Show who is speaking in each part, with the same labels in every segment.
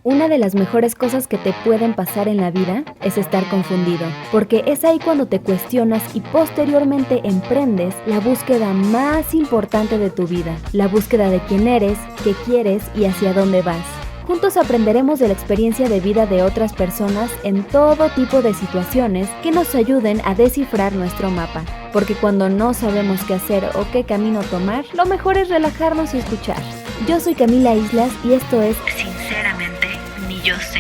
Speaker 1: Una de las mejores cosas que te pueden pasar en la vida es estar confundido, porque es ahí cuando te cuestionas y posteriormente emprendes la búsqueda más importante de tu vida, la búsqueda de quién eres, qué quieres y hacia dónde vas. Juntos aprenderemos de la experiencia de vida de otras personas en todo tipo de situaciones que nos ayuden a descifrar nuestro mapa, porque cuando no sabemos qué hacer o qué camino tomar, lo mejor es relajarnos y escuchar. Yo soy Camila Islas y esto es Sinceramente, ni yo sé.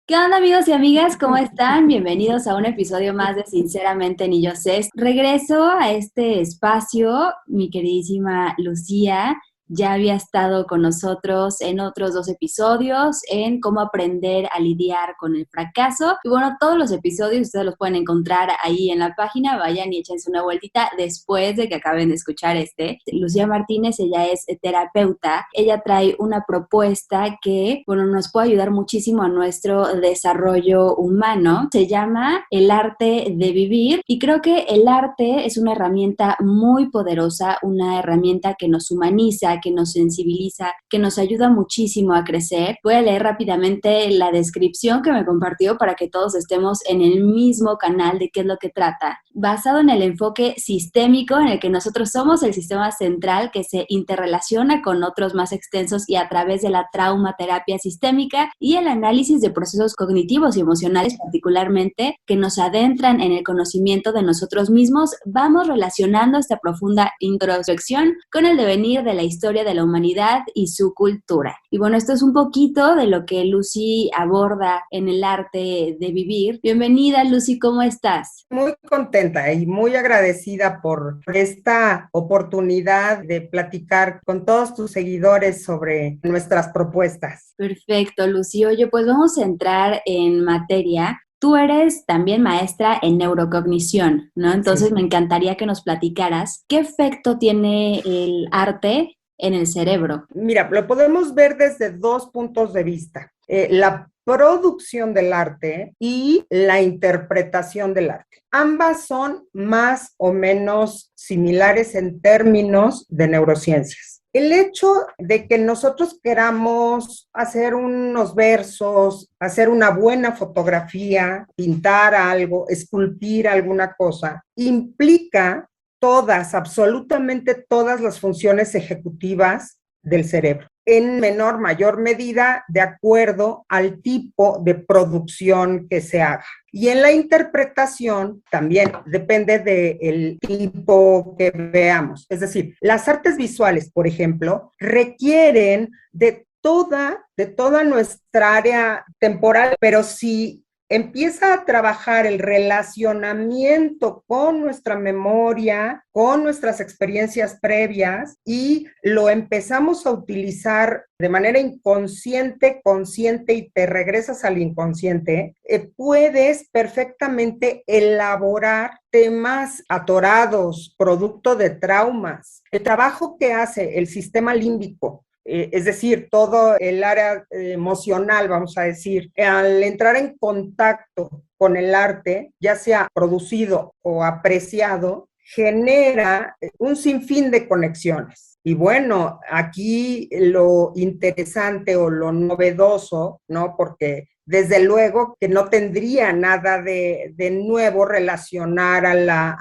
Speaker 1: ¿Qué onda, amigos y amigas? ¿Cómo están? Bienvenidos a un episodio más de Sinceramente Ni Yo Sé. Regreso a este espacio, mi queridísima Lucía. Ya había estado con nosotros en otros 2 episodios en cómo aprender a lidiar con el fracaso. Y bueno, todos los episodios ustedes los pueden encontrar ahí en la página. Vayan y échense una vueltita después de que acaben de escuchar este. Lucía Martínez, ella es terapeuta. Ella trae una propuesta que, bueno, nos puede ayudar muchísimo a nuestro desarrollo humano. Se llama El arte de vivir y creo que el arte es una herramienta muy poderosa, una herramienta que nos humaniza, que nos sensibiliza, que nos ayuda muchísimo a crecer. Voy a leer rápidamente la descripción que me compartió para que todos estemos en el mismo canal de qué es lo que trata. Basado en el enfoque sistémico en el que nosotros somos el sistema central que se interrelaciona con otros más extensos y a través de la traumaterapia sistémica y el análisis de procesos cognitivos y emocionales particularmente que nos adentran en el conocimiento de nosotros mismos, vamos relacionando esta profunda introspección con el devenir de la historia de la humanidad y su cultura. Y bueno, esto es un poquito de lo que Lucy aborda en el arte de vivir. Bienvenida, Lucy, ¿cómo estás?
Speaker 2: Muy contenta y muy agradecida por esta oportunidad de platicar con todos tus seguidores sobre nuestras propuestas.
Speaker 1: Perfecto, Lucy. Oye, pues vamos a entrar en materia. Tú eres también maestra en neurocognición, ¿no? Entonces
Speaker 2: Sí.
Speaker 1: me encantaría que nos platicaras qué efecto tiene el arte en el cerebro.
Speaker 2: Mira, lo podemos ver desde dos puntos de vista. La producción del arte y la interpretación del arte. Ambas son más o menos similares en términos de neurociencias. El hecho de que nosotros queramos hacer unos versos, hacer una buena fotografía, pintar algo, esculpir alguna cosa, implica todas, absolutamente todas las funciones ejecutivas del cerebro, en menor, mayor medida, de acuerdo al tipo de producción que se haga. Y en la interpretación también depende del tipo que veamos. Es decir, las artes visuales, por ejemplo, requieren de toda nuestra área temporal, pero si empieza a trabajar el relacionamiento con nuestra memoria, con nuestras experiencias previas y lo empezamos a utilizar de manera inconsciente, consciente y te regresas al inconsciente, puedes perfectamente elaborar temas atorados, producto de traumas. El trabajo que hace el sistema límbico, es decir, todo el área emocional, vamos a decir, al entrar en contacto con el arte, ya sea producido o apreciado, genera un sinfín de conexiones. Y bueno, aquí lo interesante o lo novedoso, ¿no? Porque desde luego que no tendría nada de nuevo relacionar a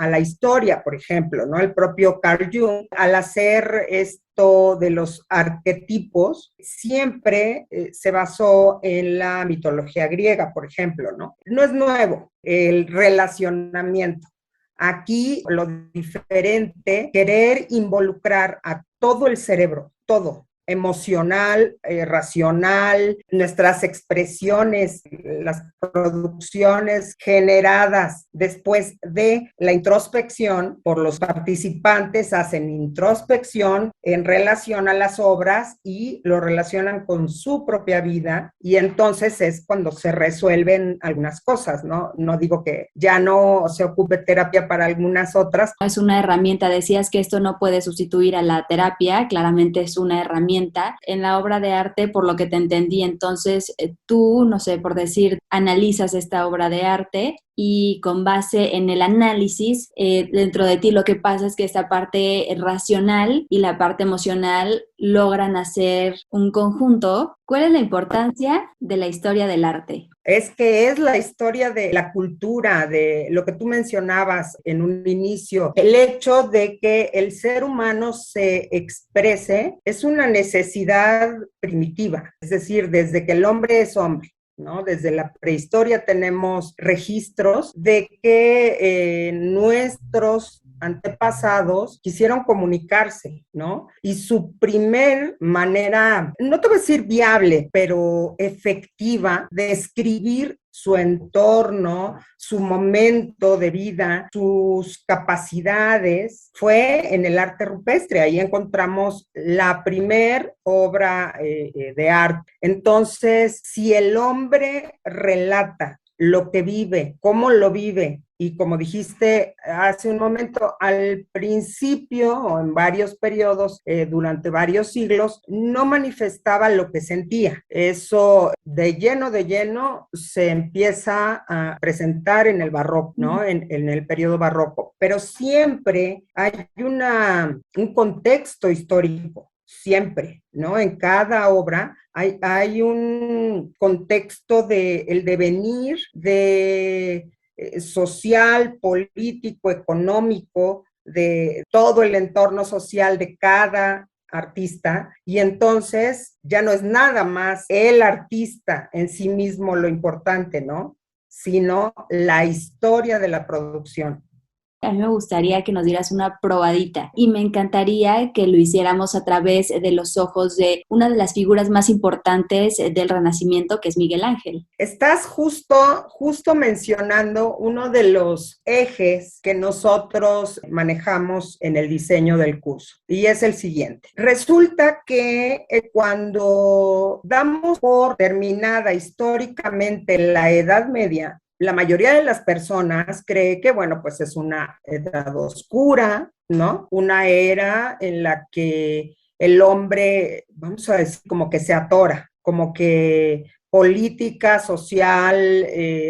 Speaker 2: la historia, por ejemplo, ¿no? El propio Carl Jung, al hacer esto de los arquetipos, siempre se basó en la mitología griega, por ejemplo, ¿no? No es nuevo el relacionamiento. Aquí lo diferente, querer involucrar a todo el cerebro, todo, emocional, racional, nuestras expresiones, las producciones generadas después de la introspección por los participantes hacen introspección en relación a las obras y lo relacionan con su propia vida y entonces es cuando se resuelven algunas cosas, ¿no? No digo que ya no se ocupe terapia para algunas otras.
Speaker 1: Es una herramienta, decías que esto no puede sustituir a la terapia, claramente es una herramienta en la obra de arte, por lo que te entendí. Entonces, tú, no sé, por decir, analizas esta obra de arte y con base en el análisis, dentro de ti lo que pasa es que esta parte racional y la parte emocional logran hacer un conjunto. ¿Cuál es la importancia de la historia del arte?
Speaker 2: Es que es la historia de la cultura, de lo que tú mencionabas en un inicio. El hecho de que el ser humano se exprese es una necesidad primitiva, es decir, desde que el hombre es hombre. ¿No? Desde la prehistoria tenemos registros de que nuestros antepasados quisieron comunicarse, ¿no? Y su primer manera, no te voy a decir viable, pero efectiva de escribir su entorno, su momento de vida, sus capacidades, fue en el arte rupestre. Ahí encontramos la primer obra de arte. Entonces, si el hombre relata lo que vive, cómo lo vive, y como dijiste hace un momento, al principio o en varios periodos, durante varios siglos, no manifestaba lo que sentía. Eso de lleno se empieza a presentar en el barroco, ¿no? En el periodo barroco. Pero siempre hay un contexto histórico, siempre, ¿no? En cada obra hay un contexto del devenir de social, político, económico, de todo el entorno social de cada artista, y entonces ya no es nada más el artista en sí mismo lo importante, ¿no? Sino la historia de la producción.
Speaker 1: A mí me gustaría que nos dieras una probadita y me encantaría que lo hiciéramos a través de los ojos de una de las figuras más importantes del Renacimiento, que es Miguel Ángel.
Speaker 2: Estás justo mencionando uno de los ejes que nosotros manejamos en el diseño del curso, y es el siguiente. Resulta que cuando damos por terminada históricamente la Edad Media, la mayoría de las personas cree que, bueno, pues es una edad oscura, ¿no? Una era en la que el hombre, vamos a decir, como que se atora, como que política, social,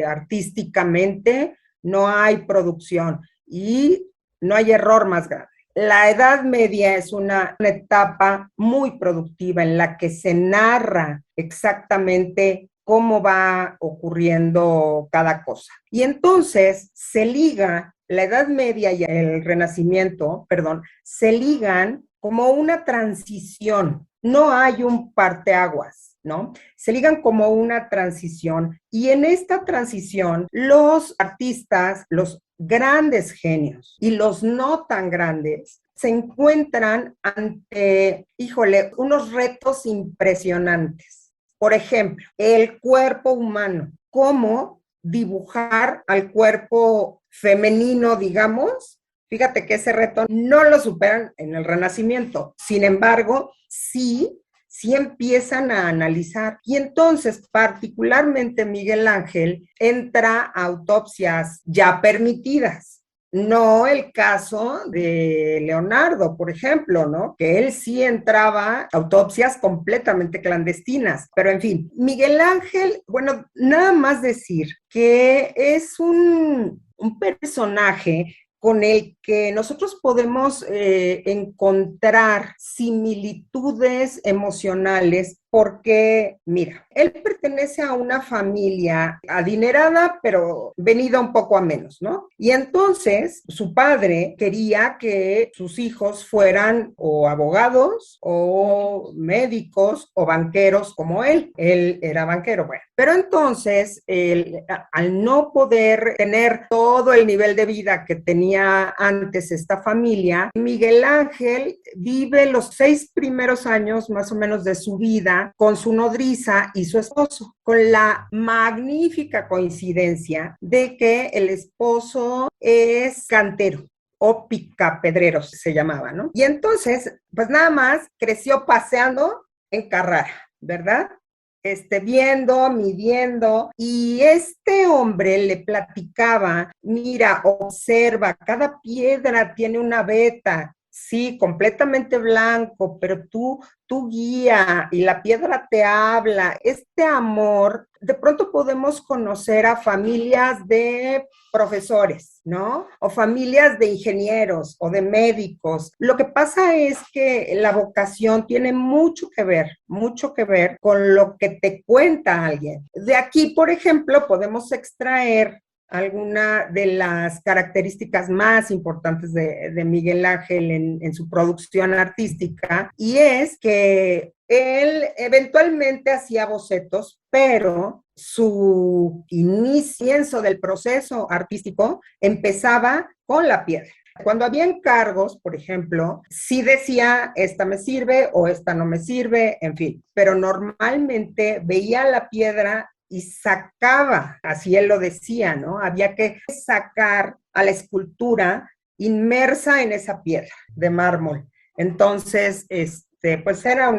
Speaker 2: artísticamente, no hay producción y no hay error más grande. La Edad Media es una etapa muy productiva en la que se narra exactamente cómo va ocurriendo cada cosa. Y entonces se liga la Edad Media y el Renacimiento, perdón, se ligan como una transición. No hay un parteaguas, ¿no? Se ligan como una transición, y en esta transición los artistas, los grandes genios y los no tan grandes se encuentran ante, híjole, unos retos impresionantes. Por ejemplo, el cuerpo humano, cómo dibujar al cuerpo femenino, digamos. Fíjate que ese reto no lo superan en el Renacimiento. Sin embargo, sí empiezan a analizar. Y entonces, particularmente Miguel Ángel entra a autopsias ya permitidas. No el caso de Leonardo, por ejemplo, ¿no? Que él sí entraba a autopsias completamente clandestinas. Pero en fin, Miguel Ángel, bueno, nada más decir que es un personaje con el que nosotros podemos encontrar similitudes emocionales, porque, mira, él pertenece a una familia adinerada, pero venida un poco a menos, ¿no? Y entonces su padre quería que sus hijos fueran o abogados o médicos o banqueros como él. Él era banquero, bueno. Pero entonces, él, al no poder tener todo el nivel de vida que tenía antes esta familia, Miguel Ángel vive los 6 primeros años más o menos de su vida con su nodriza y su esposo, con la magnífica coincidencia de que el esposo es cantero o picapedreros se llamaba, ¿no? Y entonces, pues nada más creció paseando en Carrara, ¿verdad? Viendo, midiendo, y este hombre le platicaba, mira, observa, cada piedra tiene una veta, sí, completamente blanco, pero tú guía y la piedra te habla. Este amor, de pronto podemos conocer a familias de profesores, ¿no? O familias de ingenieros o de médicos. Lo que pasa es que la vocación tiene mucho que ver con lo que te cuenta alguien. De aquí, por ejemplo, podemos extraer alguna de las características más importantes de Miguel Ángel en su producción artística, y es que él eventualmente hacía bocetos, pero su inicio del proceso artístico empezaba con la piedra. Cuando había encargos, por ejemplo, sí decía, esta me sirve o esta no me sirve, en fin, pero normalmente veía la piedra y sacaba, así él lo decía, ¿no? Había que sacar a la escultura inmersa en esa piedra de mármol. Entonces, pues era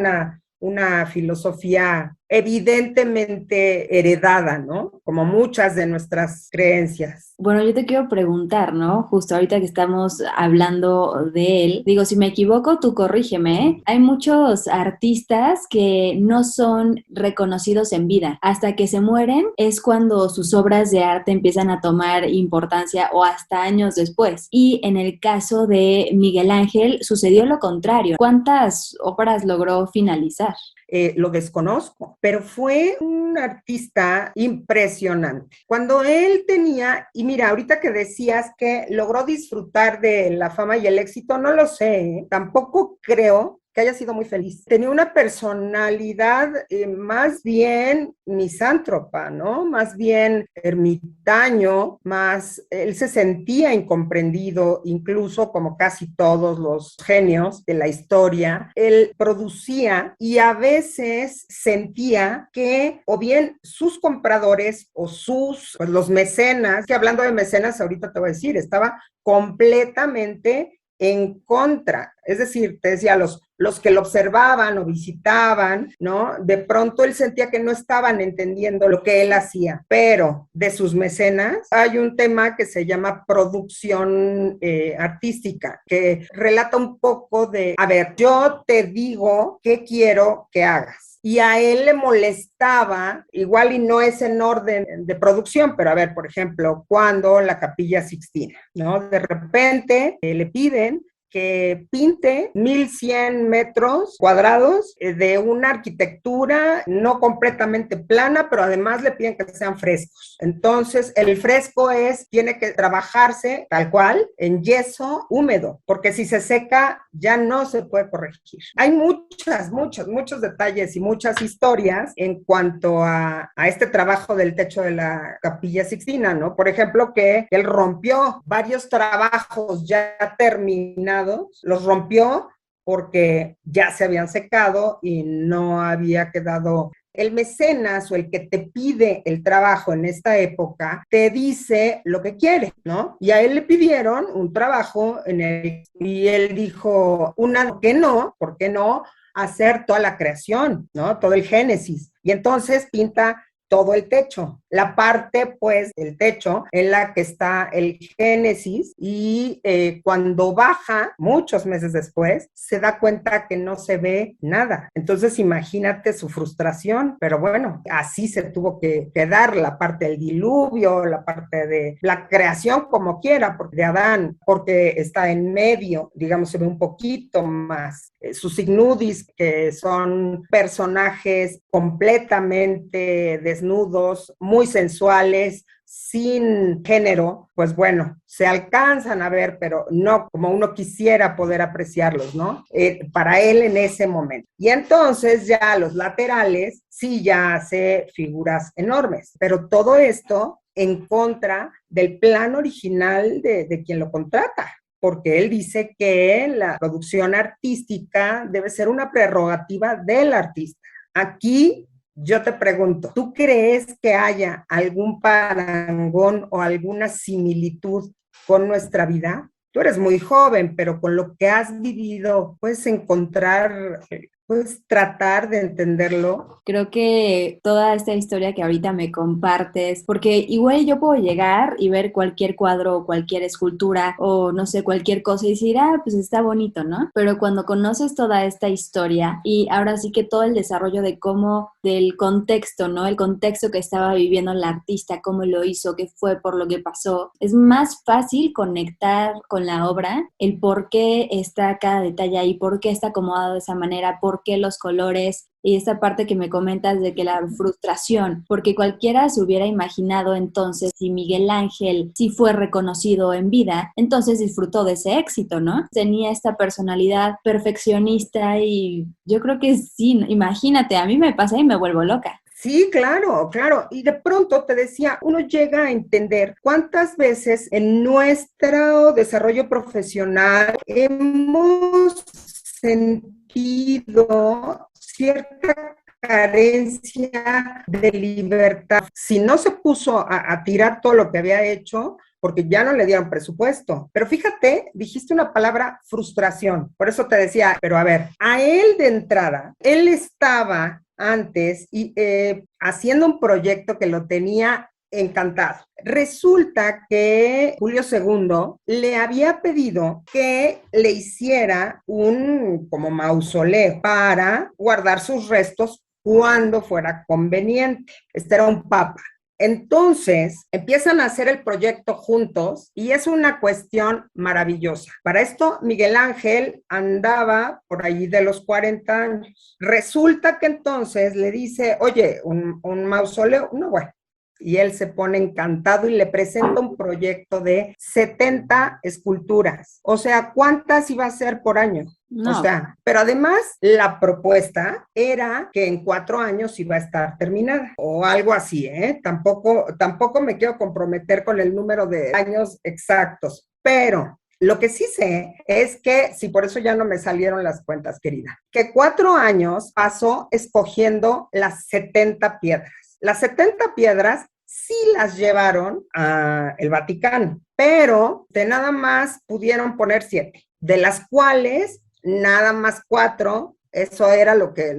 Speaker 2: una filosofía evidentemente heredada, ¿no? Como muchas de nuestras creencias.
Speaker 1: Bueno, yo te quiero preguntar, ¿no? Justo ahorita que estamos hablando de él, digo, si me equivoco, tú corrígeme, ¿eh? Hay muchos artistas que no son reconocidos en vida. Hasta que se mueren es cuando sus obras de arte empiezan a tomar importancia o hasta años después. Y en el caso de Miguel Ángel sucedió lo contrario. ¿Cuántas obras logró finalizar?
Speaker 2: Lo desconozco, pero fue un artista impresionante. Cuando él tenía, y mira, ahorita que decías que logró disfrutar de la fama y el éxito, no lo sé, ¿eh? Tampoco creo que haya sido muy feliz. Tenía una personalidad más bien misántropa, ¿no? Más bien ermitaño, más él se sentía incomprendido, incluso como casi todos los genios de la historia. Él producía y a veces sentía que o bien sus compradores o pues los mecenas, que hablando de mecenas ahorita te voy a decir, estaba completamente en contra, es decir, te decía, los que lo observaban o visitaban, ¿no? De pronto él sentía que no estaban entendiendo lo que él hacía, pero de sus mecenas hay un tema que se llama producción artística, que relata un poco de, a ver, yo te digo qué quiero que hagas. Y a él le molestaba, igual y no es en orden de producción, pero a ver, por ejemplo, cuando la Capilla Sixtina, ¿no? De repente le piden que pinte 1100 metros cuadrados de una arquitectura no completamente plana, pero además le piden que sean frescos. Entonces, el fresco tiene que trabajarse tal cual en yeso húmedo, porque si se seca ya no se puede corregir. Hay muchos detalles y muchas historias en cuanto a este trabajo del techo de la Capilla Sixtina, ¿no? Por ejemplo, que él rompió varios trabajos ya terminados, los rompió porque ya se habían secado y no había quedado. El mecenas o el que te pide el trabajo en esta época te dice lo que quiere, ¿no? Y a él le pidieron un trabajo y él dijo, ¿por qué no hacer toda la creación, ¿no? Todo el Génesis. Y entonces pinta todo el techo, la parte pues del techo en la que está el Génesis, y cuando baja muchos meses después se da cuenta que no se ve nada. Entonces imagínate su frustración, pero bueno, así se tuvo que dar la parte del diluvio, la parte de la creación como quiera, porque de Adán, porque está en medio, digamos, se ve un poquito más. Sus ignudis, que son personajes completamente desnudos, muy sensuales, sin género, pues bueno, se alcanzan a ver, pero no como uno quisiera poder apreciarlos, ¿no? Para él en ese momento. Y entonces ya los laterales sí ya hace figuras enormes, pero todo esto en contra del plan original de quien lo contrata, porque él dice que la producción artística debe ser una prerrogativa del artista. Aquí yo te pregunto, ¿tú crees que haya algún parangón o alguna similitud con nuestra vida? Tú eres muy joven, pero con lo que has vivido puedes encontrar pues tratar de entenderlo.
Speaker 1: Creo que toda esta historia que ahorita me compartes, porque igual yo puedo llegar y ver cualquier cuadro o cualquier escultura o no sé, cualquier cosa y decir, pues está bonito, ¿no? Pero cuando conoces toda esta historia y ahora sí que todo el desarrollo de cómo, del contexto, ¿no? El contexto que estaba viviendo la artista, cómo lo hizo, qué fue por lo que pasó, es más fácil conectar con la obra, el por qué está cada detalle ahí, por qué está acomodado de esa manera, por qué los colores. Y esta parte que me comentas de que la frustración, porque cualquiera se hubiera imaginado entonces si Miguel Ángel sí fue reconocido en vida, entonces disfrutó de ese éxito, ¿no? Tenía esta personalidad perfeccionista y yo creo que sí, imagínate, a mí me pasa y me vuelvo loca.
Speaker 2: Sí, claro, claro. Y de pronto te decía, uno llega a entender cuántas veces en nuestro desarrollo profesional hemos sentido cierta carencia de libertad. Si no se puso a tirar todo lo que había hecho, porque ya no le dieron presupuesto. Pero fíjate, dijiste una palabra, frustración. Por eso te decía, pero a ver, a él de entrada, él estaba antes y haciendo un proyecto que lo tenía encantado. Resulta que Julio II le había pedido que le hiciera un como mausoleo para guardar sus restos cuando fuera conveniente. Este era un papa. Entonces, empiezan a hacer el proyecto juntos y es una cuestión maravillosa. Para esto, Miguel Ángel andaba por allí de los 40 años. Resulta que entonces le dice, oye, un mausoleo, no, bueno. Y él se pone encantado y le presenta un proyecto de 70 esculturas. O sea, ¿cuántas iba a ser por año?
Speaker 1: No.
Speaker 2: O sea, pero además la propuesta era que en 4 años iba a estar terminada o algo así, ¿eh? Tampoco me quiero comprometer con el número de años exactos, pero lo que sí sé es que, sí, por eso ya no me salieron las cuentas, querida, que 4 años pasó escogiendo las 70 piedras. Las 70 piedras sí las llevaron al Vaticano, pero de nada más pudieron poner 7, de las cuales nada más 4, eso era lo que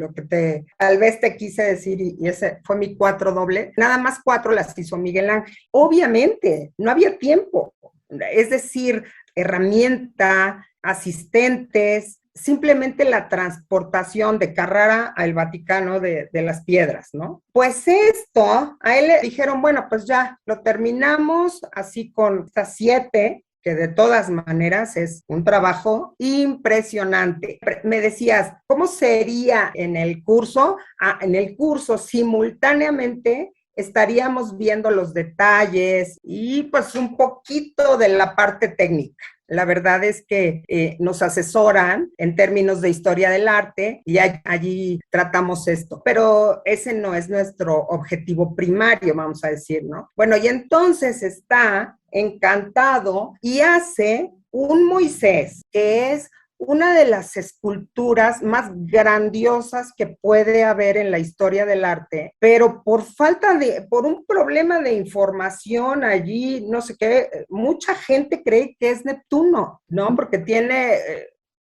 Speaker 2: tal vez te quise decir y ese fue mi 4 doble, nada más 4 las hizo Miguel Ángel. Obviamente, no había tiempo, es decir, herramienta, asistentes, simplemente la transportación de Carrara al Vaticano de las piedras, ¿no? Pues esto, a él le dijeron, bueno, pues ya lo terminamos así con estas 7, que de todas maneras es un trabajo impresionante. Me decías, ¿cómo sería en el curso? En el curso simultáneamente estaríamos viendo los detalles y pues un poquito de la parte técnica. La verdad es que nos asesoran en términos de historia del arte y allí tratamos esto, pero ese no es nuestro objetivo primario, vamos a decir, ¿no? Bueno, y entonces está encantado y hace un Moisés, que es una de las esculturas más grandiosas que puede haber en la historia del arte, pero por un problema de información allí, no sé qué, mucha gente cree que es Neptuno, ¿no? Porque tiene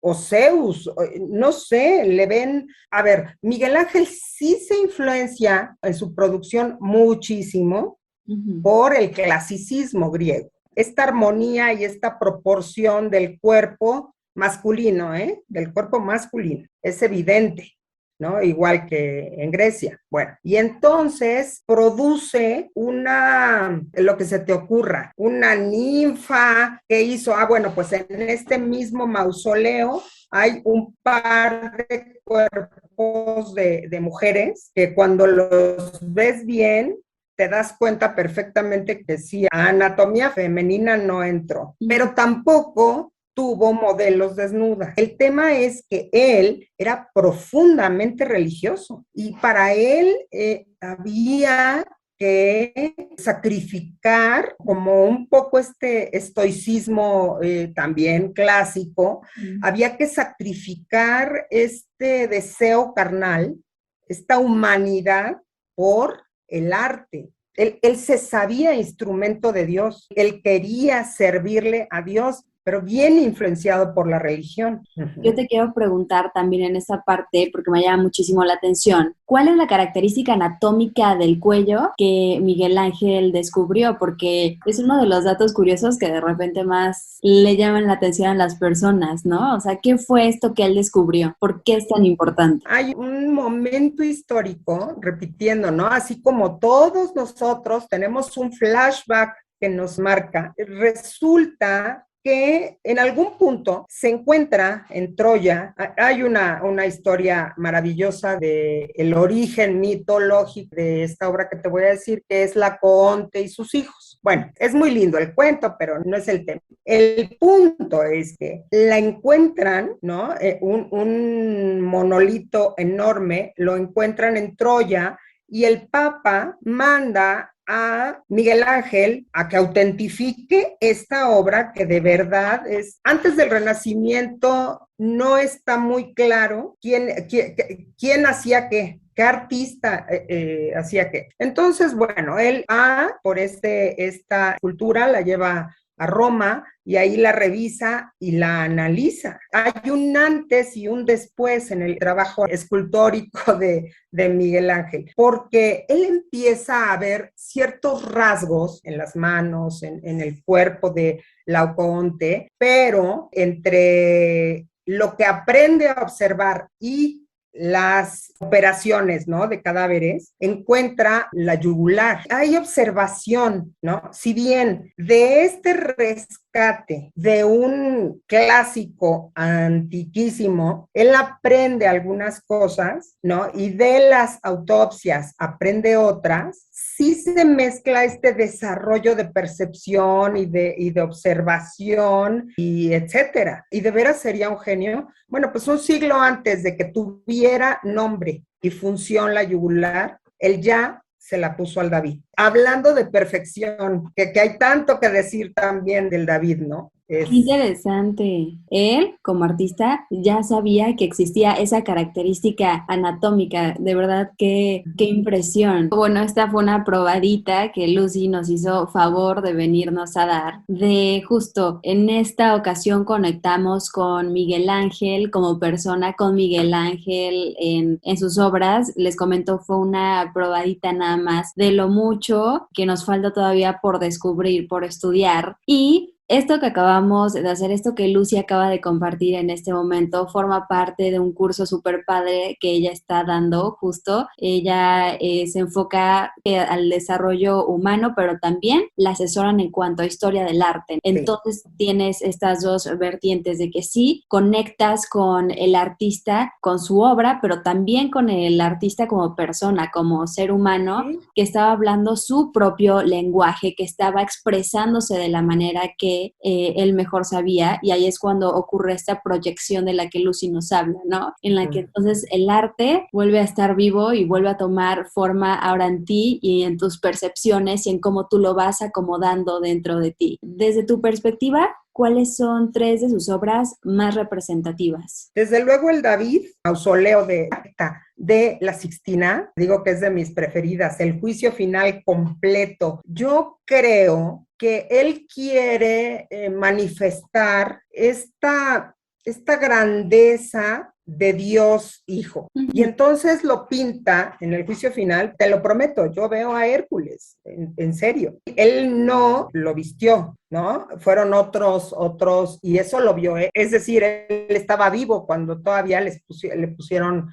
Speaker 2: o Zeus, no sé, le ven, a ver, Miguel Ángel sí se influencia en su producción muchísimo por el clasicismo griego. Esta armonía y esta proporción del cuerpo masculino, del cuerpo masculino, es evidente, ¿no? Igual que en Grecia. Bueno, y entonces produce lo que se te ocurra, una ninfa que hizo, bueno, pues en este mismo mausoleo hay un par de cuerpos de mujeres que cuando los ves bien, te das cuenta perfectamente que sí, a anatomía femenina no entró, pero tampoco tuvo modelos desnudas. El tema es que él era profundamente religioso y para él había que sacrificar como un poco este estoicismo también clásico, había que sacrificar este deseo carnal, esta humanidad por el arte. Él se sabía instrumento de Dios, él quería servirle a Dios pero bien influenciado por la religión.
Speaker 1: Yo te quiero preguntar también en esta parte, porque me llama muchísimo la atención, ¿cuál es la característica anatómica del cuello que Miguel Ángel descubrió? Porque es uno de los datos curiosos que de repente más le llaman la atención a las personas, ¿no? O sea, ¿qué fue esto que él descubrió? ¿Por qué es tan importante?
Speaker 2: Hay un momento histórico, repitiendo, ¿no? Así como todos nosotros tenemos un flashback que nos marca, resulta que en algún punto se encuentra en Troya, hay una historia maravillosa de el origen mitológico de esta obra que te voy a decir, que es Laocoonte y sus hijos. Bueno, es muy lindo el cuento, pero no es el tema. El punto es que la encuentran, ¿no? Un monolito enorme, lo encuentran en Troya y el Papa manda a Miguel Ángel a que autentifique esta obra que de verdad es, antes del Renacimiento no está muy claro quién hacía qué artista hacía qué. Entonces, bueno, él por esta cultura la lleva a Roma y ahí la revisa y la analiza. Hay un antes y un después en el trabajo escultórico de Miguel Ángel, porque él empieza a ver ciertos rasgos en las manos, en el cuerpo de Laocoonte, pero entre lo que aprende a observar y las operaciones, ¿no? De cadáveres, encuentra la yugular. Hay observación, ¿no? Si bien de este rescate de un clásico antiquísimo, él aprende algunas cosas, ¿no? Y de las autopsias aprende otras, sí se mezcla este desarrollo de percepción y de observación y etcétera. Y de veras sería un genio. Bueno, pues un siglo antes de que tuviera nombre y función la yugular, él ya se la puso al David. Hablando de perfección, que hay tanto que decir también del David, ¿no?
Speaker 1: Qué interesante. Él, como artista, ya sabía que existía esa característica anatómica. De verdad, qué impresión. Bueno, esta fue una probadita que Lucy nos hizo favor de venirnos a dar. De justo en esta ocasión conectamos con Miguel Ángel como persona, con Miguel Ángel en sus obras. Les comento, fue una probadita nada más de lo mucho que nos falta todavía por descubrir, por estudiar. Y esto que acabamos de hacer, esto que Lucy acaba de compartir en este momento, forma parte de un curso súper padre que ella está dando justo. Ella se enfoca al desarrollo humano, pero también la asesoran en cuanto a historia del arte. Entonces tienes estas dos vertientes de que sí, conectas con el artista, con su obra, pero también con el artista como persona, como ser humano, que estaba hablando su propio lenguaje, que estaba expresándose de la manera que él mejor sabía, y ahí es cuando ocurre esta proyección de la que Lucy nos habla, ¿no? En la que entonces el arte vuelve a estar vivo y vuelve a tomar forma ahora en ti y en tus percepciones y en cómo tú lo vas acomodando dentro de ti. Desde tu perspectiva, ¿cuáles son 3 de sus obras más representativas?
Speaker 2: Desde luego el David, mausoleo de la Sixtina, digo que es de mis preferidas, el juicio final completo. Yo creo que él quiere manifestar esta grandeza de Dios Hijo. Y entonces lo pinta en el juicio final, te lo prometo, yo veo a Hércules, en serio. Él no lo vistió, ¿no? Fueron otros, y eso lo vio, ¿eh? Es decir, él estaba vivo cuando todavía le pusieron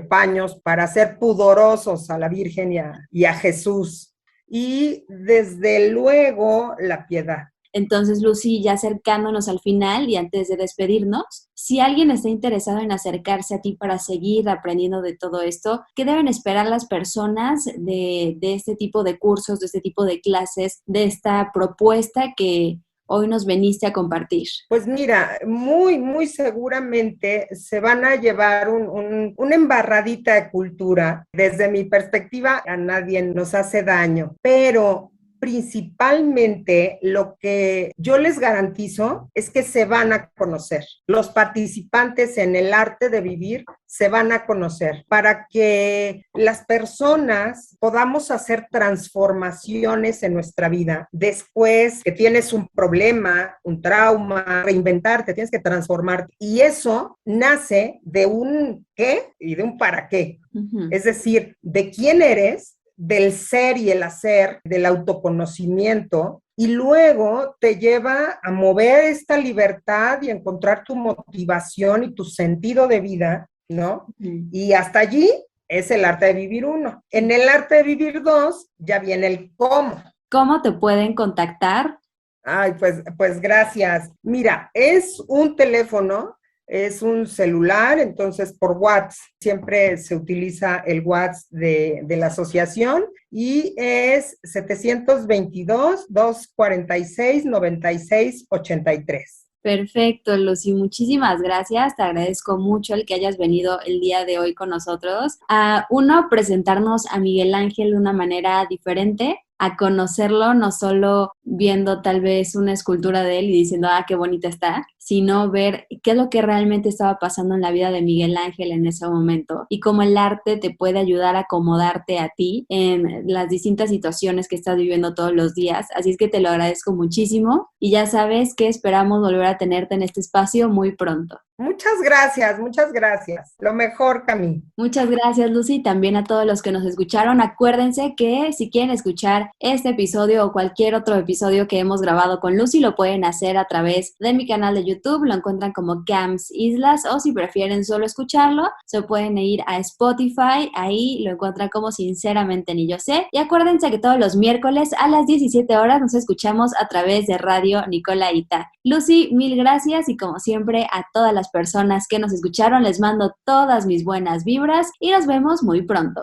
Speaker 2: paños para ser pudorosos a la Virgen y a Jesús. Y desde luego la piedad.
Speaker 1: Entonces, Lucy, ya acercándonos al final y antes de despedirnos, si alguien está interesado en acercarse a ti para seguir aprendiendo de todo esto, ¿qué deben esperar las personas de este tipo de cursos, de este tipo de clases, de esta propuesta que hoy nos veniste a compartir?
Speaker 2: Pues mira, muy, muy seguramente se van a llevar una embarradita de cultura. Desde mi perspectiva, a nadie nos hace daño, pero principalmente lo que yo les garantizo es que se van a conocer. Los participantes en el arte de vivir se van a conocer para que las personas podamos hacer transformaciones en nuestra vida. Después que tienes un problema, un trauma, reinventarte, tienes que transformarte. Y eso nace de un qué y de un para qué. Uh-huh. Es decir, de quién eres, del ser y el hacer, del autoconocimiento, y luego te lleva a mover esta libertad y a encontrar tu motivación y tu sentido de vida, ¿no? Uh-huh. Y hasta allí es el arte de vivir 1. En el arte de vivir 2 ya viene el cómo.
Speaker 1: ¿Cómo te pueden contactar?
Speaker 2: Ay, pues gracias. Mira, es un teléfono, es un celular, entonces por WhatsApp, siempre se utiliza el WhatsApp de la asociación y es 722-246-9683.
Speaker 1: Perfecto, Lucy, muchísimas gracias. Te agradezco mucho el que hayas venido el día de hoy con nosotros a, presentarnos a Miguel Ángel de una manera diferente, a conocerlo no solo viendo tal vez una escultura de él y diciendo, qué bonita está, sino ver qué es lo que realmente estaba pasando en la vida de Miguel Ángel en ese momento y cómo el arte te puede ayudar a acomodarte a ti en las distintas situaciones que estás viviendo todos los días. Así es que te lo agradezco muchísimo y ya sabes que esperamos volver a tenerte en este espacio muy pronto.
Speaker 2: Muchas gracias, muchas gracias. Lo mejor, Cami.
Speaker 1: Muchas gracias, Lucy. También a todos los que nos escucharon, acuérdense que si quieren escuchar este episodio o cualquier otro episodio que hemos grabado con Lucy, lo pueden hacer a través de mi canal de YouTube. Lo encuentran como Cams Islas, o si prefieren solo escucharlo, se pueden ir a Spotify. Ahí lo encuentran como Sinceramente Ni Yo Sé. Y acuérdense que todos los miércoles a las 17 horas nos escuchamos a través de Radio Nicolaita. Lucy, mil gracias y como siempre a todas las personas que nos escucharon les mando todas mis buenas vibras y nos vemos muy pronto.